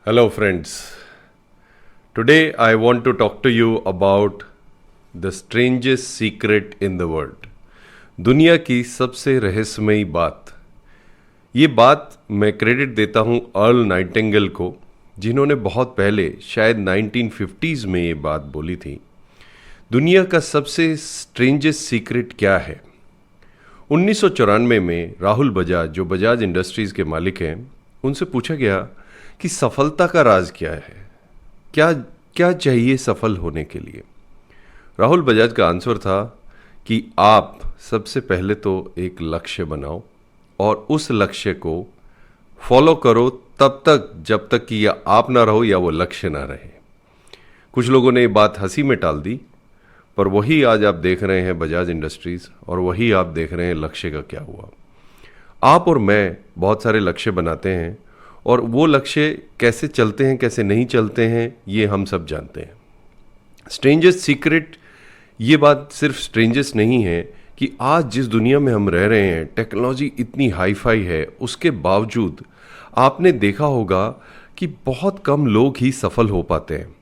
Hello, friends. Today I want to talk to you about the strangest secret in the world. दुनिया की सबसे रहस्यमयी बात। ये बात मैं क्रेडिट देता हूँ अर्ल नाइटिंगेल को, जिन्होंने बहुत पहले शायद 1950s में ये बात बोली थी। दुनिया का सबसे स्ट्रेंजेस्ट सीक्रेट क्या है? 1994 में राहुल बजाज, जो बजाज इंडस्ट्रीज़ के मालिक हैं, उनसे पूछा गया कि सफलता का राज क्या है, क्या क्या चाहिए सफल होने के लिए। राहुल बजाज का आंसर था कि आप सबसे पहले तो एक लक्ष्य बनाओ और उस लक्ष्य को फॉलो करो तब तक जब तक कि या आप ना रहो या वो लक्ष्य ना रहे। कुछ लोगों ने ये बात हंसी में टाल दी, पर वही आज आप देख रहे हैं बजाज इंडस्ट्रीज़, और वही आप देख रहे हैं लक्ष्य का क्या हुआ। आप और मैं बहुत सारे लक्ष्य बनाते हैं, और वो लक्ष्य कैसे चलते हैं कैसे नहीं चलते हैं ये हम सब जानते हैं। स्ट्रेंजेस्ट सीक्रेट, ये बात सिर्फ स्ट्रेंजेस्ट नहीं है कि आज जिस दुनिया में हम रह रहे हैं, टेक्नोलॉजी इतनी हाई फाई है, उसके बावजूद आपने देखा होगा कि बहुत कम लोग ही सफल हो पाते हैं।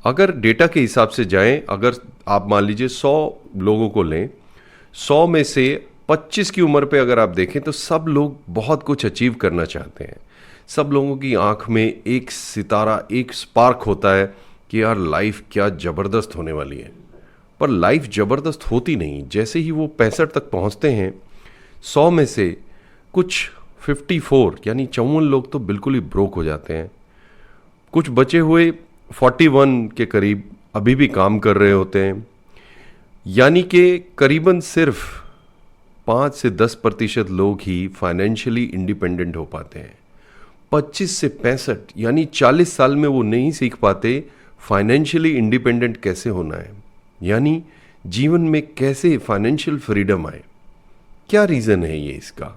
अगर डेटा के हिसाब से जाएं, अगर आप मान लीजिए 100 लोगों को लें, 100 में से 25 की उम्र पे अगर आप देखें तो सब लोग बहुत कुछ अचीव करना चाहते हैं। सब लोगों की आंख में एक सितारा, एक स्पार्क होता है कि यार लाइफ क्या ज़बरदस्त होने वाली है। पर लाइफ ज़बरदस्त होती नहीं। जैसे ही वो 65 तक पहुंचते हैं, 100 में से कुछ 54 यानी 54 लोग तो बिल्कुल ही ब्रोक हो जाते हैं। कुछ बचे हुए 41 के करीब अभी भी काम कर रहे होते हैं, यानी कि करीबन सिर्फ 5 से 10% लोग ही फाइनेंशियली इंडिपेंडेंट हो पाते हैं। 25 से 65 यानी 40 साल में वो नहीं सीख पाते फाइनेंशियली इंडिपेंडेंट कैसे होना है, यानी जीवन में कैसे फाइनेंशियल फ्रीडम आए। क्या रीज़न है ये इसका?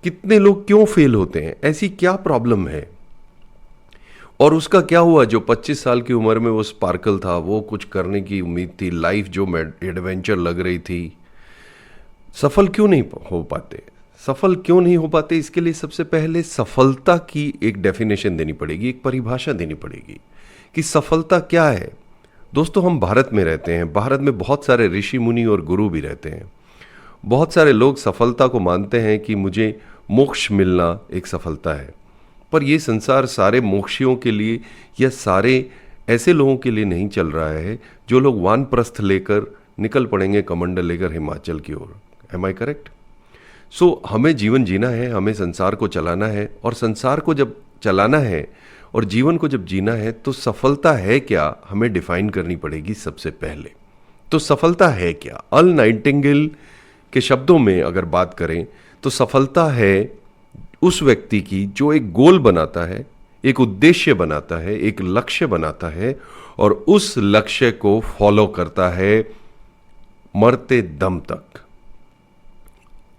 कितने लोग क्यों फेल होते हैं? ऐसी क्या प्रॉब्लम है? और उसका क्या हुआ? जो 25 साल की उम्र में वो स्पार्कल था, वो कुछ करने की उम्मीद थी, लाइफ जो एडवेंचर लग रही थी, सफल क्यों नहीं हो पाते? सफल क्यों नहीं हो पाते? इसके लिए सबसे पहले सफलता की एक डेफिनेशन देनी पड़ेगी, एक परिभाषा देनी पड़ेगी कि सफलता क्या है। दोस्तों, हम भारत में रहते हैं। भारत में बहुत सारे ऋषि मुनि और गुरु भी रहते हैं। बहुत सारे लोग सफलता को मानते हैं कि मुझे मोक्ष मिलना एक सफलता है। पर यह संसार सारे मोक्षियों के लिए या सारे ऐसे लोगों के लिए नहीं चल रहा है जो लोग वानप्रस्थ लेकर निकल पड़ेंगे कमंडल लेकर हिमाचल की ओर। एम आई करेक्ट? सो हमें जीवन जीना है, हमें संसार को चलाना है, और संसार को जब चलाना है और जीवन को जब जीना है तो सफलता है क्या, हमें डिफाइन करनी पड़ेगी सबसे पहले। तो सफलता है क्या? अर्ल नाइटिंगेल के शब्दों में अगर बात करें तो सफलता है उस व्यक्ति की जो एक गोल बनाता है, एक उद्देश्य बनाता है, एक लक्ष्य बनाता है और उस लक्ष्य को फॉलो करता है मरते दम तक।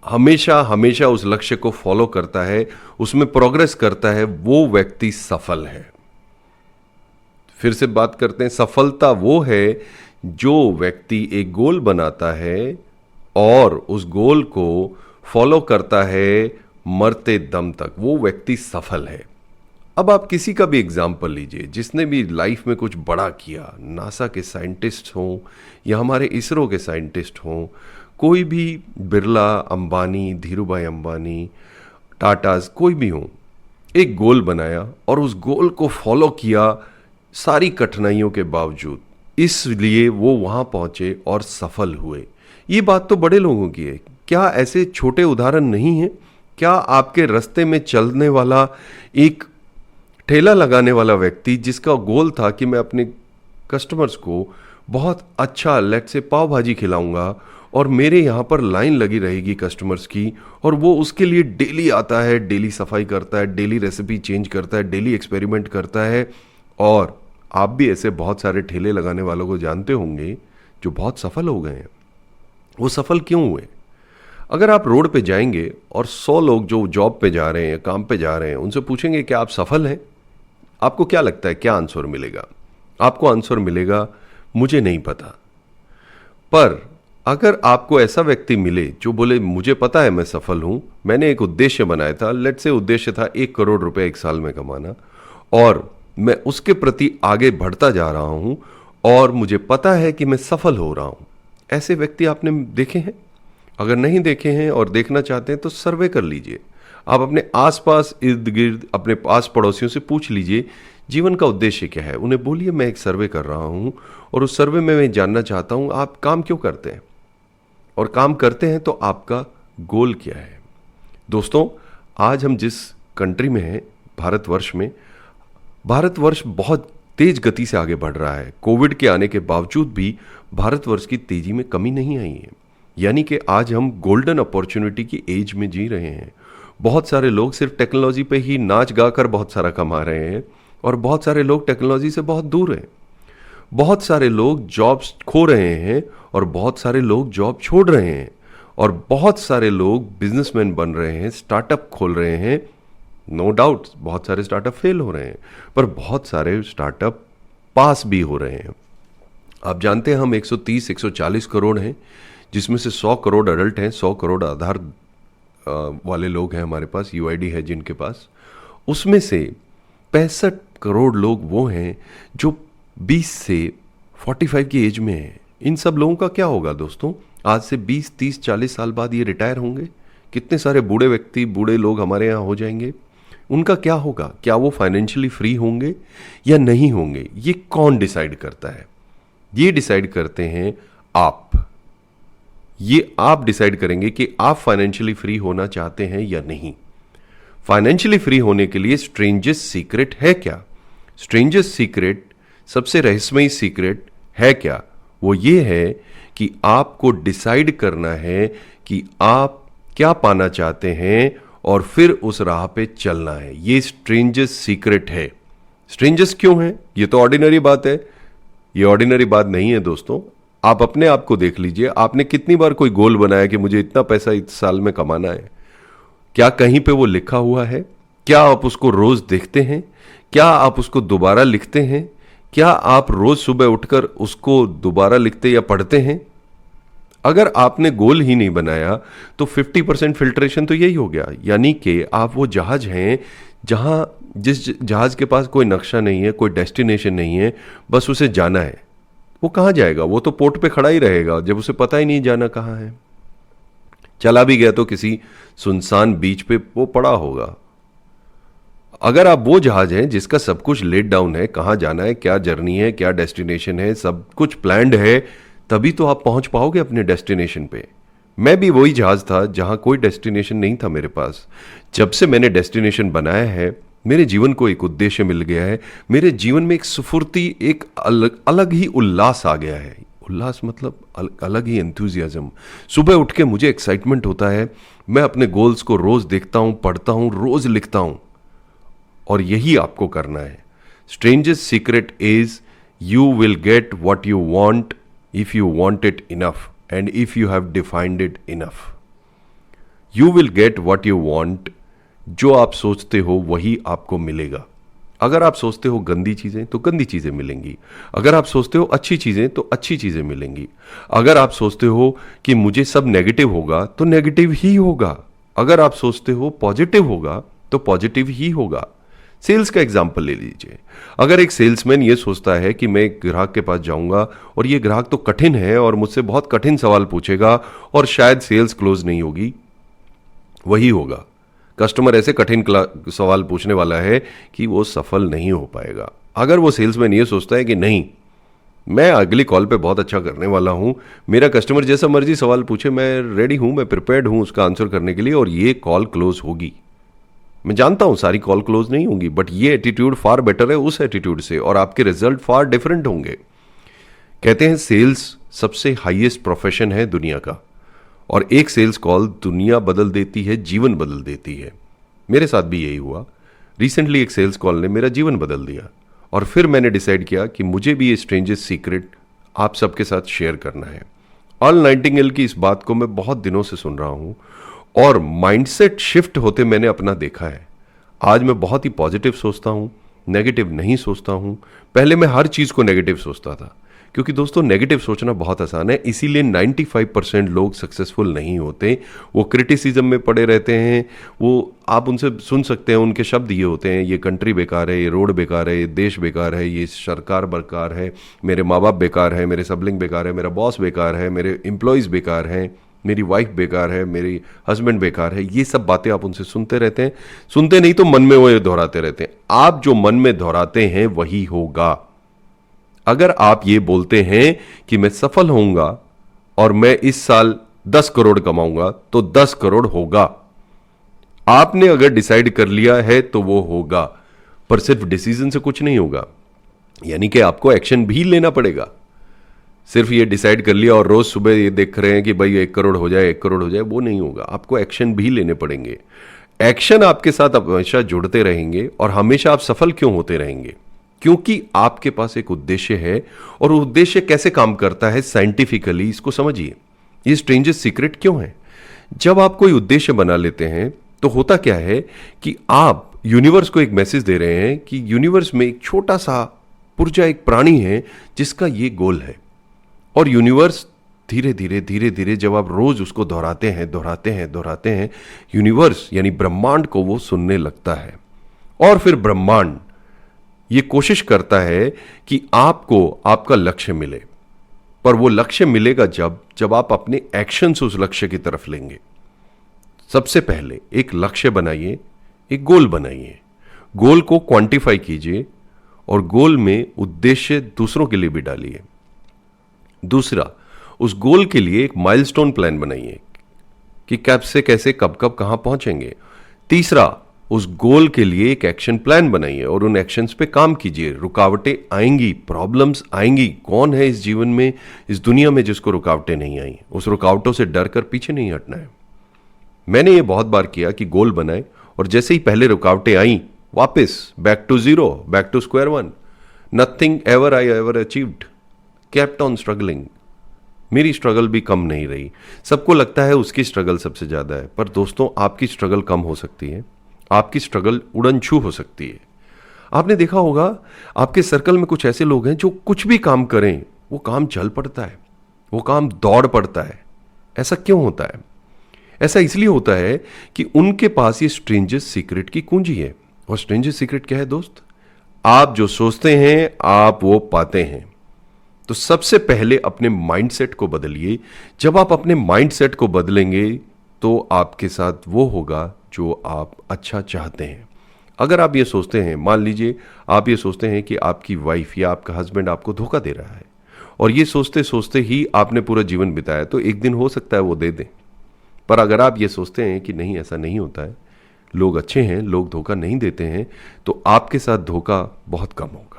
हमेशा हमेशा उस लक्ष्य को फॉलो करता है, उसमें प्रोग्रेस करता है, वो व्यक्ति सफल है। फिर से बात करते हैं, सफलता वो है जो व्यक्ति एक गोल बनाता है और उस गोल को फॉलो करता है मरते दम तक, वो व्यक्ति सफल है। अब आप किसी का भी एग्जाम्पल लीजिए जिसने भी लाइफ में कुछ बड़ा किया, नासा के साइंटिस्ट हों या हमारे इसरो के साइंटिस्ट हों, कोई भी बिरला, अंबानी, धीरूभाई अंबानी, टाटाज, कोई भी हो, एक गोल बनाया और उस गोल को फॉलो किया सारी कठिनाइयों के बावजूद, इसलिए वो वहाँ पहुँचे और सफल हुए। ये बात तो बड़े लोगों की है। क्या ऐसे छोटे उदाहरण नहीं हैं? क्या आपके रास्ते में चलने वाला एक ठेला लगाने वाला व्यक्ति जिसका गोल था कि मैं अपने कस्टमर्स को बहुत अच्छा लेट से पाव भाजी खिलाऊंगा और मेरे यहाँ पर लाइन लगी रहेगी कस्टमर्स की, और वो उसके लिए डेली आता है, डेली सफाई करता है, डेली रेसिपी चेंज करता है, डेली एक्सपेरिमेंट करता है। और आप भी ऐसे बहुत सारे ठेले लगाने वालों को जानते होंगे जो बहुत सफल हो गए हैं। वो सफल क्यों हुए? अगर आप रोड पे जाएंगे और 100 लोग जो जॉब पे जा रहे हैं, काम पे जा रहे हैं, उनसे पूछेंगे कि आप सफल हैं, आपको क्या लगता है क्या आंसर मिलेगा? आपको आंसर मिलेगा मुझे नहीं पता। पर अगर आपको ऐसा व्यक्ति मिले जो बोले मुझे पता है मैं सफल हूं, मैंने एक उद्देश्य बनाया था, लेट से उद्देश्य था 1 करोड़ रुपए एक साल में कमाना, और मैं उसके प्रति आगे बढ़ता जा रहा हूं और मुझे पता है कि मैं सफल हो रहा हूं। ऐसे व्यक्ति आपने देखे हैं? अगर नहीं देखे हैं और देखना चाहते हैं तो सर्वे कर लीजिए। आप अपने आसपास इर्द गिर्द अपने पास पड़ोसियों से पूछ लीजिए जीवन का उद्देश्य क्या है। उन्हें बोलिए मैं एक सर्वे कर रहा हूं और उस सर्वे में मैं जानना चाहता हूं आप काम क्यों करते हैं, और काम करते हैं तो आपका गोल क्या है। दोस्तों, आज हम जिस कंट्री में हैं, भारतवर्ष बहुत तेज गति से आगे बढ़ रहा है। कोविड के आने के बावजूद भी भारतवर्ष की तेजी में कमी नहीं आई है। यानी कि आज हम गोल्डन अपॉर्चुनिटी की एज में जी रहे हैं। बहुत सारे लोग सिर्फ टेक्नोलॉजी पे ही नाच गा कर बहुत सारा कमा रहे हैं और बहुत सारे लोग टेक्नोलॉजी से बहुत दूर हैं। बहुत सारे लोग जॉब्स खो रहे हैं और बहुत सारे लोग जॉब छोड़ रहे हैं और बहुत सारे लोग बिजनेसमैन बन रहे हैं, स्टार्टअप खोल रहे हैं। नो डाउट बहुत सारे स्टार्टअप फेल हो रहे हैं, पर बहुत सारे स्टार्टअप पास भी हो रहे हैं। आप जानते हैं हम 130-140 करोड़ हैं, जिसमें से 100 करोड़ अडल्ट हैं, 100 करोड़ आधार वाले लोग हैं हमारे पास, यूआईडी है जिनके पास। उसमें से 65 करोड़ लोग वो हैं जो 20 से 45 की एज में हैं। इन सब लोगों का क्या होगा दोस्तों? आज से 20, 30, 40 साल बाद ये रिटायर होंगे। कितने सारे बूढ़े लोग हमारे यहाँ हो जाएंगे। उनका क्या होगा? क्या वो फाइनेंशियली फ्री होंगे या नहीं होंगे? ये कौन डिसाइड करता है? ये डिसाइड करते हैं आप। ये आप डिसाइड करेंगे कि आप फाइनेंशियली फ्री होना चाहते हैं या नहीं। फाइनेंशियली फ्री होने के लिए स्ट्रेंजेस्ट सीक्रेट है क्या? स्ट्रेंजेस्ट सीक्रेट, सबसे रहस्यमयी सीक्रेट है क्या? वो ये है कि आपको डिसाइड करना है कि आप क्या पाना चाहते हैं और फिर उस राह पे चलना है। ये स्ट्रेंजेस्ट सीक्रेट है। स्ट्रेंजेस्ट क्यों है? ये तो ऑर्डिनरी बात है। ये ऑर्डिनरी बात नहीं है दोस्तों। आप अपने आप को देख लीजिए। आपने कितनी बार कोई गोल बनाया कि मुझे इतना पैसा इस साल में कमाना है? क्या कहीं पे वो लिखा हुआ है? क्या आप उसको रोज देखते हैं? क्या आप उसको दोबारा लिखते हैं? क्या आप रोज सुबह उठकर उसको दोबारा लिखते या पढ़ते हैं? अगर आपने गोल ही नहीं बनाया तो 50% फिल्ट्रेशन तो यही हो गया। यानी कि आप वो जहाज हैं जिस जहाज के पास कोई नक्शा नहीं है, कोई डेस्टिनेशन नहीं है, बस उसे जाना है। वो कहाँ जाएगा? वो तो पोर्ट पे खड़ा ही रहेगा जब उसे पता ही नहीं जाना कहाँ है। चला भी गया तो किसी सुनसान बीच पे वो पड़ा होगा। अगर आप वो जहाज हैं जिसका सब कुछ लेट डाउन है, कहाँ जाना है, क्या जर्नी है, क्या डेस्टिनेशन है, सब कुछ प्लान्ड है, तभी तो आप पहुंच पाओगे अपने डेस्टिनेशन पे। मैं भी वही जहाज था जहां कोई डेस्टिनेशन नहीं था मेरे पास। जब से मैंने डेस्टिनेशन बनाया है, मेरे जीवन को एक उद्देश्य मिल गया है। मेरे जीवन में एक स्फूर्ति, एक अलग ही उल्लास आ गया है। उल्लास मतलब अलग ही एंथुजियाज्म। सुबह उठ के मुझे एक्साइटमेंट होता है। मैं अपने गोल्स को रोज देखता हूं, पढ़ता हूं, रोज लिखता हूं। और यही आपको करना है। Strangest secret is you will get what you want if you want it enough and if you have defined it enough. You will get what you want. जो आप सोचते हो वही आपको मिलेगा। अगर आप सोचते हो गंदी चीजें तो गंदी चीजें मिलेंगी। अगर आप सोचते हो अच्छी चीजें तो अच्छी चीजें मिलेंगी। अगर आप सोचते हो कि मुझे सब नेगेटिव होगा तो नेगेटिव ही होगा। अगर आप सोचते हो पॉजिटिव होगा तो पॉजिटिव ही होगा। सेल्स का एग्जाम्पल ले लीजिए। अगर एक सेल्समैन ये सोचता है कि मैं एक ग्राहक के पास जाऊंगा और ये ग्राहक तो कठिन है और मुझसे बहुत कठिन सवाल पूछेगा और शायद सेल्स क्लोज नहीं होगी, वही होगा। कस्टमर ऐसे कठिन सवाल पूछने वाला है कि वो सफल नहीं हो पाएगा। अगर वो सेल्समैन ये सोचता है कि नहीं, मैं अगली कॉल पे बहुत अच्छा करने वाला हूं, मेरा कस्टमर जैसा मर्जी सवाल पूछे, मैं रेडी हूं, मैं प्रिपेयर्ड हूं उसका आंसर करने के लिए और ये कॉल क्लोज होगी। मैं जानता हूं सारी कॉल क्लोज नहीं होंगी, बट ये एटीट्यूड फार बेटर है उस एटीट्यूड से और आपके रिजल्ट फार डिफरेंट होंगे। कहते हैं सेल्स सबसे हाईएस्ट प्रोफेशन है दुनिया का और एक सेल्स कॉल दुनिया बदल देती है, जीवन बदल देती है। मेरे साथ भी यही हुआ। रिसेंटली एक सेल्स कॉल ने मेरा जीवन बदल दिया और फिर मैंने डिसाइड किया कि मुझे भी ये स्ट्रेंजेस्ट सीक्रेट आप सबके साथ शेयर करना है। अर्ल नाइटिंगेल की इस बात को मैं बहुत दिनों से सुन रहा हूं और माइंडसेट शिफ्ट होते मैंने अपना देखा है। आज मैं बहुत ही पॉजिटिव सोचता हूं, नेगेटिव नहीं सोचता हूं। पहले मैं हर चीज को नेगेटिव सोचता था क्योंकि दोस्तों नेगेटिव सोचना बहुत आसान है, इसीलिए 95% लोग सक्सेसफुल नहीं होते। वो क्रिटिसिज्म में पड़े रहते हैं। वो आप उनसे सुन सकते हैं, उनके शब्द ये होते हैं, ये कंट्री बेकार है, ये रोड बेकार है, ये देश बेकार है, ये सरकार बेकार है, मेरे माँ बाप बेकार है, मेरे सबलिंग बेकार है, मेरा बॉस बेकार है, मेरे एम्प्लॉयज़ बेकार हैं, मेरी वाइफ बेकार है, मेरी हस्बैंड बेकार है। ये सब बातें आप उनसे सुनते रहते हैं। सुनते नहीं तो मन में वो दोहराते रहते हैं। आप जो मन में दोहराते हैं वही होगा। अगर आप ये बोलते हैं कि मैं सफल होऊंगा और मैं इस साल 10 करोड़ कमाऊंगा, तो 10 करोड़ होगा। आपने अगर डिसाइड कर लिया है तो वो होगा। पर सिर्फ डिसीजन से कुछ नहीं होगा, यानी कि आपको एक्शन भी लेना पड़ेगा। सिर्फ ये डिसाइड कर लिया और रोज सुबह ये देख रहे हैं कि भाई 1 करोड़ हो जाए, 1 करोड़ हो जाए, वो नहीं होगा। आपको एक्शन भी लेने पड़ेंगे। एक्शन आपके साथ हमेशा जुड़ते रहेंगे और हमेशा आप सफल क्यों होते रहेंगे? क्योंकि आपके पास एक उद्देश्य है। और उद्देश्य कैसे काम करता है साइंटिफिकली, इसको समझिए। ये स्ट्रेंजेस्ट सीक्रेट क्यों है? जब आप कोई उद्देश्य बना लेते हैं तो होता क्या है कि आप यूनिवर्स को एक मैसेज दे रहे हैं कि यूनिवर्स में एक छोटा सा पुर्जा, एक प्राणी है जिसका ये गोल है। और यूनिवर्स धीरे धीरे धीरे धीरे जब आप रोज उसको दोहराते हैं दोहराते हैं दोहराते हैं, यूनिवर्स यानी ब्रह्मांड को वो सुनने लगता है। और फिर ब्रह्मांड ये कोशिश करता है कि आपको आपका लक्ष्य मिले। पर वो लक्ष्य मिलेगा जब आप अपने एक्शन से उस लक्ष्य की तरफ लेंगे। सबसे पहले एक लक्ष्य बनाइए, एक गोल बनाइए, गोल को क्वांटिफाई कीजिए और गोल में उद्देश्य दूसरों के लिए भी डालिए। दूसरा, उस गोल के लिए एक माइलस्टोन प्लान बनाइए कि कब से कैसे कब कब कहां पहुंचेंगे। तीसरा, उस गोल के लिए एक एक्शन प्लान बनाइए और उन एक्शंस पे काम कीजिए। रुकावटें आएंगी, प्रॉब्लम्स आएंगी। कौन है इस जीवन में, इस दुनिया में जिसको रुकावटें नहीं आई? उस रुकावटों से डर कर पीछे नहीं हटना है। मैंने ये बहुत बार किया कि गोल बनाए और जैसे ही पहले रुकावटें आई, वापस back to zero, back to square one. Nothing ever I ever achieved, kept on struggling. मेरी स्ट्रगल भी कम नहीं रही। सबको लगता है उसकी स्ट्रगल सबसे ज्यादा है, पर दोस्तों आपकी स्ट्रगल कम हो सकती है, आपकी स्ट्रगल उड़नछू हो सकती है। आपने देखा होगा आपके सर्कल में कुछ ऐसे लोग हैं जो कुछ भी काम करें वो काम चल पड़ता है, वो काम दौड़ पड़ता है। ऐसा क्यों होता है? ऐसा इसलिए होता है कि उनके पास ये स्ट्रेंजेस्ट सीक्रेट की कुंजी है। और स्ट्रेंजेस्ट सीक्रेट क्या है दोस्त? आप जो सोचते हैं आप वो पाते हैं। तो सबसे पहले अपने माइंडसेट को बदलिए। जब आप अपने माइंडसेट को बदलेंगे तो आपके साथ वो होगा जो आप अच्छा चाहते हैं। अगर आप ये सोचते हैं, मान लीजिए आप ये सोचते हैं कि आपकी वाइफ या आपका हस्बैंड आपको धोखा दे रहा है और ये सोचते सोचते ही आपने पूरा जीवन बिताया, तो एक दिन हो सकता है वो दे दें। पर अगर आप ये सोचते हैं कि नहीं, ऐसा नहीं होता है, लोग अच्छे हैं, लोग धोखा नहीं देते हैं, तो आपके साथ धोखा बहुत कम होगा।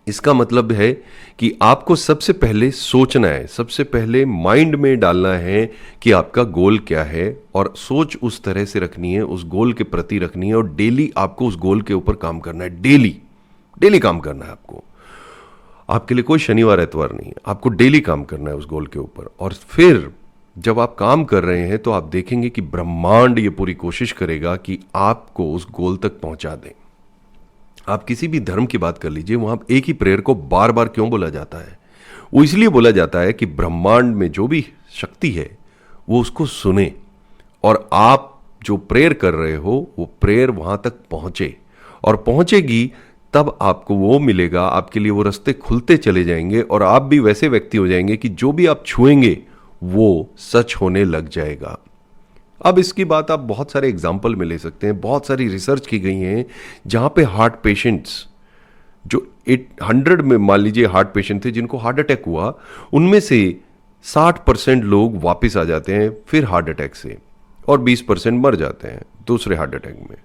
इसका मतलब है कि आपको सबसे पहले सोचना है, सबसे पहले माइंड में डालना है कि आपका गोल क्या है और सोच उस तरह से रखनी है, उस गोल के प्रति रखनी है। और डेली आपको उस गोल के ऊपर काम करना है। डेली डेली काम करना है आपको। आपके लिए कोई शनिवार एतवार नहीं है, आपको डेली काम करना है उस गोल के ऊपर। और फिर जब आप काम कर रहे हैं तो आप देखेंगे कि ब्रह्मांड ये पूरी कोशिश करेगा कि आपको उस गोल तक पहुंचा दें। आप किसी भी धर्म की बात कर लीजिए, वहां एक ही प्रेयर को बार बार क्यों बोला जाता है? वो इसलिए बोला जाता है कि ब्रह्मांड में जो भी शक्ति है वो उसको सुने और आप जो प्रेयर कर रहे हो वो प्रेयर वहां तक पहुंचे। और पहुंचेगी तब आपको वो मिलेगा, आपके लिए वो रास्ते खुलते चले जाएंगे और आप भी वैसे व्यक्ति हो जाएंगे कि जो भी आप छुएंगे वो सच होने लग जाएगा। अब इसकी बात आप बहुत सारे एग्जाम्पल में ले सकते हैं। बहुत सारी रिसर्च की गई हैं जहां पे हार्ट पेशेंट्स जो 100 में मान लीजिए हार्ट पेशेंट थे जिनको हार्ट अटैक हुआ, उनमें से 60% लोग वापस आ जाते हैं फिर हार्ट अटैक से और 20% मर जाते हैं दूसरे हार्ट अटैक में।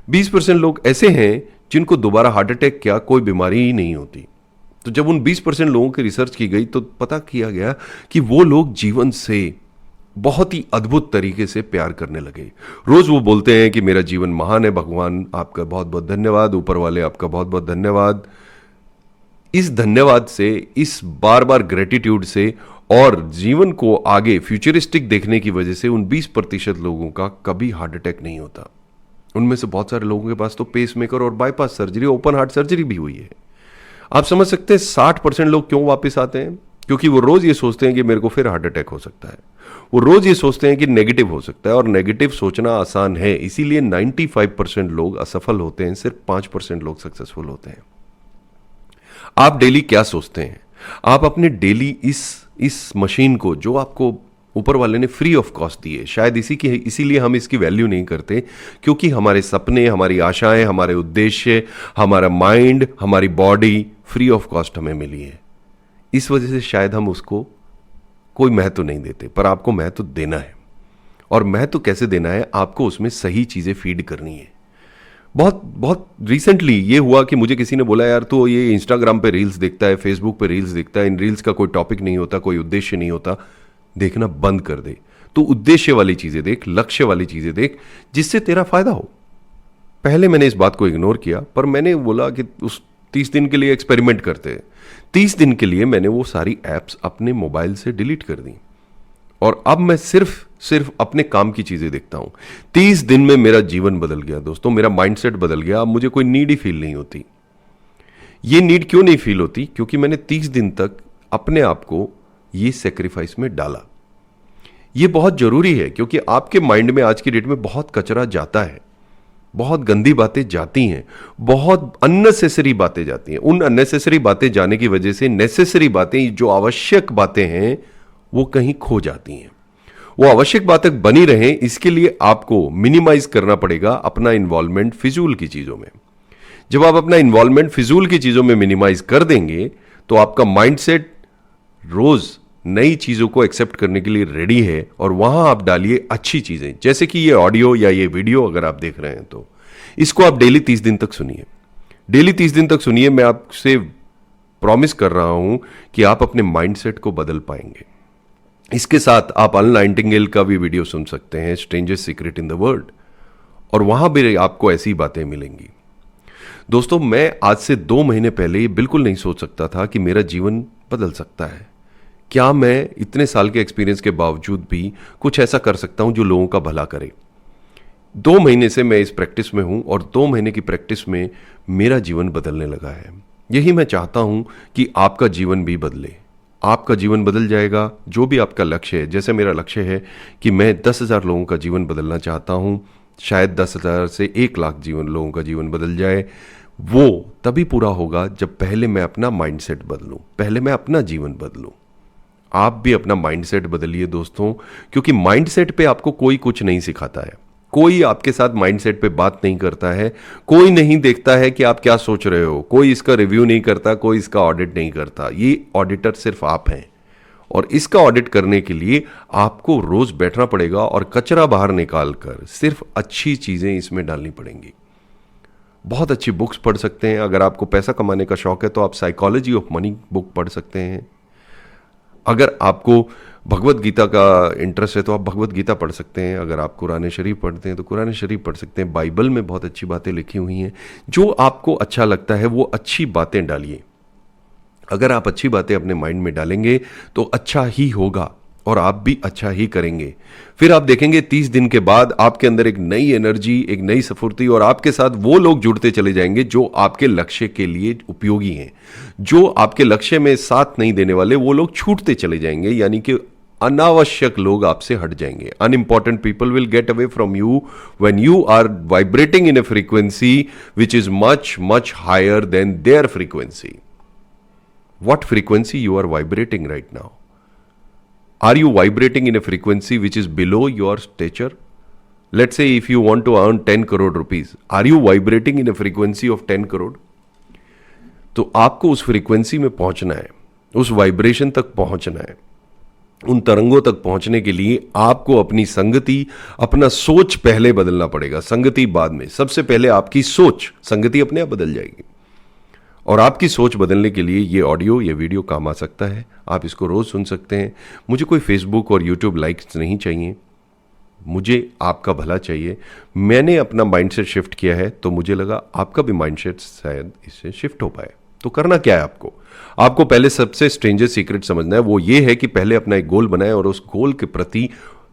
20% लोग ऐसे हैं जिनको दोबारा हार्ट अटैक क्या कोई बीमारी ही नहीं होती। तो जब उन 20% लोगों की रिसर्च की गई तो पता किया गया कि वो लोग जीवन से बहुत ही अद्भुत तरीके से प्यार करने लगे। रोज वो बोलते हैं कि मेरा जीवन महान है, भगवान आपका बहुत बहुत धन्यवाद, ऊपर वाले आपका बहुत बहुत धन्यवाद। इस धन्यवाद से, इस बार बार ग्रेटिट्यूड से और जीवन को आगे फ्यूचरिस्टिक देखने की वजह से उन 20% लोगों का कभी हार्ट अटैक नहीं होता। उनमें से बहुत सारे लोगों के पास तो पेसमेकर और bypass surgery, open heart surgery भी हुई है। आप समझ सकते हैं 60% लोग क्यों वापस आते हैं? क्योंकि वो रोज ये सोचते हैं कि मेरे को फिर हार्ट अटैक हो सकता है। वो रोज ये सोचते हैं कि नेगेटिव हो सकता है, और नेगेटिव सोचना आसान है, इसीलिए 95% लोग असफल होते हैं, सिर्फ 5% लोग सक्सेसफुल होते हैं। आप डेली क्या सोचते हैं? आप अपने डेली इस मशीन को, जो आपको ऊपर वाले ने फ्री ऑफ कॉस्ट दी है, शायद इसीलिए हम इसकी वैल्यू नहीं करते, क्योंकि हमारे सपने, हमारी आशाएं, हमारे उद्देश्य, हमारा माइंड, हमारी बॉडी फ्री ऑफ कॉस्ट हमें मिली है। इस वजह से शायद हम उसको कोई महत्व नहीं देते, पर आपको महत्व देना है। और महत्व कैसे देना है? आपको उसमें सही चीजें फीड करनी है। बहुत बहुत रिसेंटली ये हुआ कि मुझे किसी ने बोला, यार तो ये इंस्टाग्राम पे रील्स देखता है, फेसबुक पे रील्स देखता है, इन रील्स का कोई टॉपिक नहीं होता, कोई उद्देश्य नहीं होता, देखना बंद कर दे। तो उद्देश्य वाली चीजें देख, लक्ष्य वाली चीजें देख, जिससे तेरा फायदा हो। पहले मैंने इस बात को इग्नोर किया, पर मैंने बोला कि उस 30 दिन के लिए एक्सपेरिमेंट करते हैं। 30 दिन के लिए मैंने वो सारी एप्स अपने मोबाइल से डिलीट कर दी, और अब मैं सिर्फ अपने काम की चीजें देखता हूं। 30 दिन में मेरा जीवन बदल गया दोस्तों, मेरा माइंडसेट बदल गया। अब मुझे कोई नीड ही फील नहीं होती। ये नीड क्यों नहीं फील होती? क्योंकि मैंने 30 दिन तक अपने आप को ये सेक्रीफाइस में डाला। ये बहुत जरूरी है, क्योंकि आपके माइंड में आज की डेट में बहुत कचरा जाता है, बहुत गंदी बातें जाती हैं, बहुत अननेसेसरी बातें जाती हैं। उन अननेसेसरी बातें जाने की वजह से नेसेसरी बातें, जो आवश्यक बातें हैं, वो कहीं खो जाती हैं। वो आवश्यक बातें बनी रहें, इसके लिए आपको मिनिमाइज करना पड़ेगा अपना इन्वॉल्वमेंट फिजूल की चीजों में। जब आप अपना इन्वॉल्वमेंट फिजूल की चीजों में मिनिमाइज कर देंगे, तो आपका माइंडसेट रोज नई चीजों को एक्सेप्ट करने के लिए रेडी है, और वहां आप डालिए अच्छी चीजें। जैसे कि ये ऑडियो या ये वीडियो अगर आप देख रहे हैं, तो इसको आप डेली 30 दिन तक सुनिए। डेली 30 दिन तक सुनिए। मैं आपसे प्रॉमिस कर रहा हूं कि आप अपने माइंडसेट को बदल पाएंगे। इसके साथ आप अर्ल नाइटिंगेल का भी वीडियो सुन सकते हैं, strangest secret in the world, और वहां भी आपको ऐसी बातें मिलेंगी। दोस्तों, मैं आज से 2 महीने पहले ये बिल्कुल नहीं सोच सकता था कि मेरा जीवन बदल सकता है। क्या मैं इतने साल के एक्सपीरियंस के बावजूद भी कुछ ऐसा कर सकता हूं जो लोगों का भला करे? 2 महीने से मैं इस प्रैक्टिस में हूं, और 2 महीने की प्रैक्टिस में मेरा जीवन बदलने लगा है। यही मैं चाहता हूं कि आपका जीवन भी बदले। आपका जीवन बदल जाएगा, जो भी आपका लक्ष्य है। जैसे मेरा लक्ष्य है कि मैं 10,000 लोगों का जीवन बदलना चाहता हूं, शायद 10,000 से 1 लाख लोगों का जीवन बदल जाए। वो तभी पूरा होगा जब पहले मैं अपना माइंडसेट बदलूं, पहले मैं अपना जीवन बदलूं। आप भी अपना माइंडसेट बदलिए दोस्तों, क्योंकि माइंडसेट पे आपको कोई कुछ नहीं सिखाता है। कोई आपके साथ माइंडसेट पे बात नहीं करता है, कोई नहीं देखता है कि आप क्या सोच रहे हो, कोई इसका रिव्यू नहीं करता, कोई इसका ऑडिट नहीं करता। ये ऑडिटर सिर्फ आप हैं, और इसका ऑडिट करने के लिए आपको रोज बैठना पड़ेगा और कचरा बाहर निकाल कर सिर्फ अच्छी चीजें इसमें डालनी पड़ेंगी। बहुत अच्छी बुक्स पढ़ सकते हैं। अगर आपको पैसा कमाने का शौक है तो आप साइकोलॉजी ऑफ मनी बुक पढ़ सकते हैं। अगर आपको भगवत गीता का इंटरेस्ट है तो आप भगवत गीता पढ़ सकते हैं। अगर आप कुरान शरीफ पढ़ते हैं तो कुरान शरीफ पढ़ सकते हैं। बाइबल में बहुत अच्छी बातें लिखी हुई हैं। जो आपको अच्छा लगता है वो अच्छी बातें डालिए। अगर आप अच्छी बातें अपने माइंड में डालेंगे तो अच्छा ही होगा, और आप भी अच्छा ही करेंगे। फिर आप देखेंगे 30 दिन के बाद आपके अंदर एक नई एनर्जी, एक नई स्फूर्ति, और आपके साथ वो लोग जुड़ते चले जाएंगे जो आपके लक्ष्य के लिए उपयोगी हैं। जो आपके लक्ष्य में साथ नहीं देने वाले, वो लोग छूटते चले जाएंगे, यानी कि अनावश्यक लोग आपसे हट जाएंगे। Unimportant people will get away from you when you are vibrating in a frequency which is much much higher than their frequency. What frequency you are vibrating right now? Are you vibrating in a frequency which is below your stature? Let's say if you want to earn 10 crore rupees, are you vibrating in a frequency of 10 crore? तो आपको उस frequency में पहुंचना है, उस vibration तक पहुंचना है। उन तरंगों तक पहुंचने के लिए आपको अपनी संगति, अपना सोच पहले बदलना पड़ेगा, संगति बाद में। सबसे पहले आपकी सोच, संगति अपने आप बदल जाएगी। और आपकी सोच बदलने के लिए ये ऑडियो, ये वीडियो काम आ सकता है। आप इसको रोज सुन सकते हैं। मुझे कोई फेसबुक और यूट्यूब लाइक्स नहीं चाहिए, मुझे आपका भला चाहिए। मैंने अपना माइंडसेट शिफ्ट किया है, तो मुझे लगा आपका भी माइंडसेट शायद इससे शिफ्ट हो पाए। तो करना क्या है आपको पहले सबसे स्ट्रेंजेस्ट सीक्रेट समझना है। वो ये है कि पहले अपना एक गोल बनाएं और उस गोल के प्रति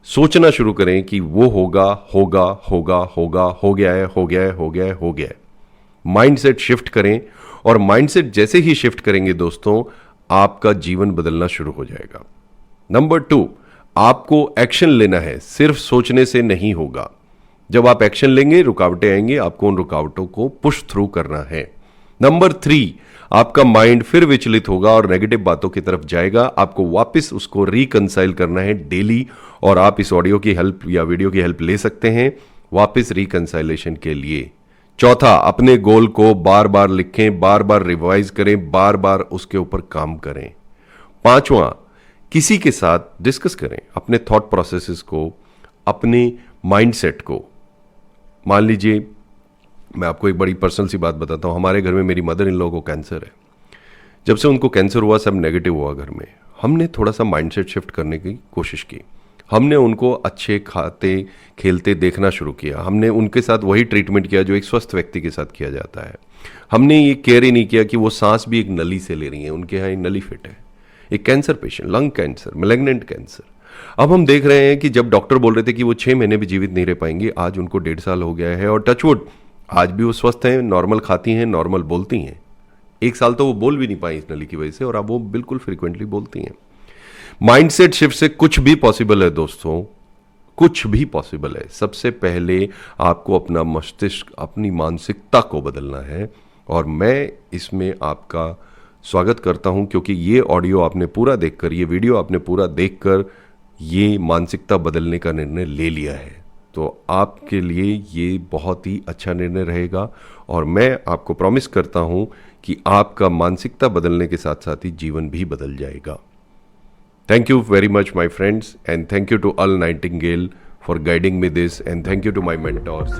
सोचना शुरू करें कि वो होगा, हो गया है। माइंडसेट शिफ्ट करें और माइंडसेट जैसे ही शिफ्ट करेंगे दोस्तों, आपका जीवन बदलना शुरू हो जाएगा। नंबर 2, आपको एक्शन लेना है, सिर्फ सोचने से नहीं होगा। जब आप एक्शन लेंगे रुकावटें आएंगी, आपको उन रुकावटों को पुश थ्रू करना है। नंबर 3, आपका माइंड फिर विचलित होगा और नेगेटिव बातों की तरफ जाएगा। आपको वापस उसको रिकंसाइल करना है डेली, और आप इस ऑडियो की हेल्प या वीडियो की हेल्प ले सकते हैं वापस रिकंसाइलेशन के लिए। चौथा, अपने गोल को बार बार लिखें, बार बार रिवाइज करें, बार बार उसके ऊपर काम करें। पांचवा, किसी के साथ डिस्कस करें अपने थॉट प्रोसेसेस को, अपने माइंडसेट को। मान लीजिए, मैं आपको एक बड़ी पर्सनल सी बात बताता हूँ। हमारे घर में मेरी मदर इन लॉ को कैंसर है। जब से उनको कैंसर हुआ, सब नेगेटिव हुआ घर में। हमने थोड़ा सा माइंडसेट शिफ्ट करने की कोशिश की। हमने उनको अच्छे खाते खेलते देखना शुरू किया। हमने उनके साथ वही ट्रीटमेंट किया जो एक स्वस्थ व्यक्ति के साथ किया जाता है। हमने ये केयर ही नहीं किया कि वो सांस भी एक नली से ले रही हैं। उनके यहाँ एक नली फिट है। एक cancer patient, lung cancer, malignant cancer. अब हम देख रहे हैं कि जब डॉक्टर बोल रहे थे कि वो 6 महीने भी जीवित नहीं रह पाएंगी, आज उनको 1.5 साल हो गया है, और टचवुड आज भी वो स्वस्थ हैं, नॉर्मल खाती हैं, नॉर्मल बोलती हैं। 1 साल तो वो बोल भी नहीं पाई इस नली की वजह से, और अब वो बिल्कुल फ्रीक्वेंटली बोलती हैं। माइंडसेट शिफ्ट से कुछ भी पॉसिबल है दोस्तों, कुछ भी पॉसिबल है। सबसे पहले आपको अपना मस्तिष्क, अपनी मानसिकता को बदलना है, और मैं इसमें आपका स्वागत करता हूं, क्योंकि ये ऑडियो आपने पूरा देखकर, ये वीडियो आपने पूरा देखकर ये मानसिकता बदलने का निर्णय ले लिया है। तो आपके लिए ये बहुत ही अच्छा निर्णय रहेगा, और मैं आपको प्रॉमिस करता हूं कि आपका मानसिकता बदलने के साथ साथ ही जीवन भी बदल जाएगा। Thank you very much, my friends, and thank you to Al Nightingale for guiding me this, and thank you to my mentors.